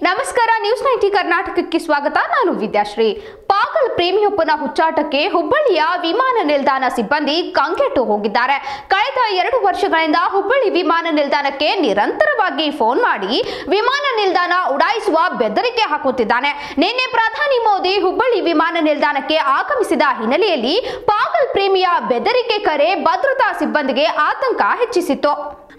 ನಮಸ್ಕಾರ, ನ್ಯೂಸ್ 90 ಕರ್ನಾಟಕಕ್ಕೆ ಸ್ವಾಗತ. ನಾನು ವಿದ್ಯಾಶ್ರೀ. ಪಾಗಲ್ ಪ್ರೇಮಿಯೊಬ್ಬನ ಹುಚ್ಚಾಟಕ್ಕೆ ಹುಬ್ಬಳ್ಳಿಯ ವಿಮಾನ ನಿಲ್ದಾಣ ಸಿಬ್ಬಂದಿ ಕಂಗೆಟ್ಟು ಹೋಗಿದ್ದಾರೆ. ಕಳೆದ 2 ವರ್ಷಗಳಿಂದ ಹುಬ್ಬಳ್ಳಿ ವಿಮಾನ ನಿಲ್ದಾಣಕ್ಕೆ ನಿರಂತರವಾಗಿ ಫೋನ್ ಮಾಡಿ ವಿಮಾನ ನಿಲ್ದಾಣ ಉಡಾಯಿಸುವ ಬೆದರಿಕೆ ಹಾಕುತ್ತಿದ್ದಾನೆ. ನಿನ್ನೆ ಪ್ರಧಾನಿ ಮೋದಿ ಹುಬ್ಬಳ್ಳಿ ವಿಮಾನ ನಿಲ್ದಾಣಕ್ಕೆ ಆಗಮಿಸಿದ ಹಿನ್ನೆಲೆಯಲ್ಲಿ ಪಾಗಲ್ ಪ್ರೇಮಿಯ ಬೆದರಿಕೆ ಕರೆ ಭದ್ರತಾ ಸಿಬ್ಬಂದಿಗೆ ಆತಂಕ ಹೆಚ್ಚಿಸಿತ್ತು.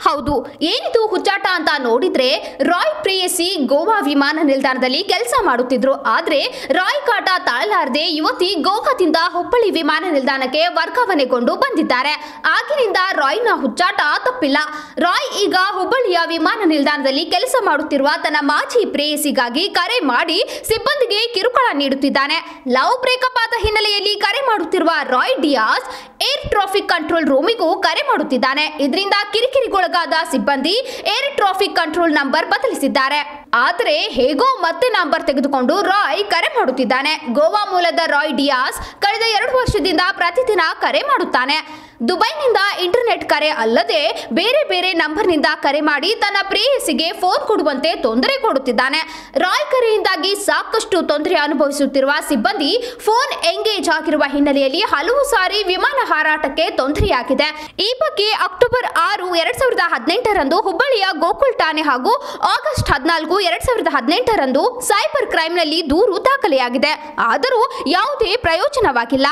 ಹೌದು, ಏನಿದು ಹುಚ್ಚಾಟ ಅಂತ ನೋಡಿದ್ರೆ, ರಾಯ್ ಪ್ರೇಯಸಿ ಗೋವಾ ವಿಮಾನ ನಿಲ್ದಾಣದಲ್ಲಿ ಕೆಲಸ ಮಾಡುತ್ತಿದ್ರು. ಆದ್ರೆ ರಾಯ್ ಕಾಟ ತಾಳಲಾರದೆ ಯುವತಿ ಗೋವಾದಿಂದ ಹುಬ್ಬಳ್ಳಿ ವಿಮಾನ ನಿಲ್ದಾಣಕ್ಕೆ ವರ್ಗಾವಣೆಗೊಂಡು ಬಂದಿದ್ದಾರೆ. ಆಗಿನಿಂದ ರಾಯ್ನ ಹುಚ್ಚಾಟ ತಪ್ಪಿಲ್ಲ. ರಾಯ್ ಈಗ ಹುಬ್ಬಳ್ಳಿಯ ವಿಮಾನ ನಿಲ್ದಾಣದಲ್ಲಿ ಕೆಲಸ ಮಾಡುತ್ತಿರುವ ತನ್ನ ಮಾಜಿ ಪ್ರೇಯಸಿಗಾಗಿ ಕರೆ ಮಾಡಿ ಸಿಬ್ಬಂದಿಗೆ ಕಿರುಕುಳ ನೀಡುತ್ತಿದ್ದಾನೆ. ಲವ್ ಬ್ರೇಕಪ್ ಆದ ಹಿನ್ನೆಲೆಯಲ್ಲಿ ಕರೆ ಮಾಡುತ್ತಿರುವ ರಾಯ್ ಡಿಯಾಸ್ ಏರ್ ಟ್ರಾಫಿಕ್ ಕಂಟ್ರೋಲ್ ರೂಮಿಗೂ ಕರೆ ಮಾಡುತ್ತಿದ್ದಾನೆ. ಇದರಿಂದ ಕಿರಿಕಿರಿಗೊಳಗಾದ ಸಿಬ್ಬಂದಿ ಏರ್ ಟ್ರಾಫಿಕ್ ಕಂಟ್ರೋಲ್ ನಂಬರ್ ಬದಲಿಸಿದ್ದಾರೆ. ಆದರೆ ಹೇಗೋ ಮತ್ತೆ ನಂಬರ್ ತೆಗೆದುಕೊಂಡು ರಾಯ್ ಕರೆ ಮಾಡುತ್ತಿದ್ದಾನೆ. ಗೋವಾ ಮೂಲದ ರಾಯ್ ಡಿಯಾಸ್ ಕಳೆದ 2 ವರ್ಷದಿಂದ ಪ್ರತಿದಿನ ಕರೆ ಮಾಡುತ್ತಾನೆ. ದುಬೈನಿಂದ ಇಂಟರ್ನೆಟ್ ಕರೆ ಅಲ್ಲದೆ ಬೇರೆ ಬೇರೆ ನಂಬರ್ನಿಂದ ಕರೆ ಮಾಡಿ ತನ್ನ ಪ್ರೇಯಸಿಗೆ ಫೋನ್ ಕೊಡುವಂತೆ ತೊಂದರೆ ಕೊಡುತ್ತಿದ್ದಾನೆ. ರಾಯ್ ಕರೆಯಿಂದಾಗಿ ಸಾಕಷ್ಟು ತೊಂದರೆ ಅನುಭವಿಸುತ್ತಿರುವ ಸಿಬ್ಬಂದಿ ಫೋನ್ ಎಂಗೇಜ್ ಆಗಿರುವ ಹಿನ್ನೆಲೆಯಲ್ಲಿ ಹಲವು ಸಾರಿ ವಿಮಾನ ಹಾರಾಟಕ್ಕೆ ತೊಂದರೆಯಾಗಿದೆ. ಈ ಬಗ್ಗೆ ಅಕ್ಟೋಬರ್ 6, 2018ರಂದು ಹುಬ್ಬಳ್ಳಿಯ ಗೋಕುಲ್ ಠಾಣೆ ಹಾಗೂ ಆಗಸ್ಟ್ 14, 2018ರಂದು ಸೈಬರ್ ಕ್ರೈಮ್ನಲ್ಲಿ ದೂರು ದಾಖಲೆಯಾಗಿದೆ. ಆದರೂ ಯಾವುದೇ ಪ್ರಯೋಜನವಾಗಿಲ್ಲ.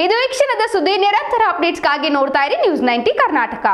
ಇದು ಈ ಕ್ಷಣದ ಸುದ್ದಿ. ನಿರಂತರ ಅಪ್ಡೇಟ್ಸ್ಗಾಗಿ ನೋಡ್ತಾ ಇರಿ ನ್ಯೂಸ್ 90 ಕರ್ನಾಟಕ.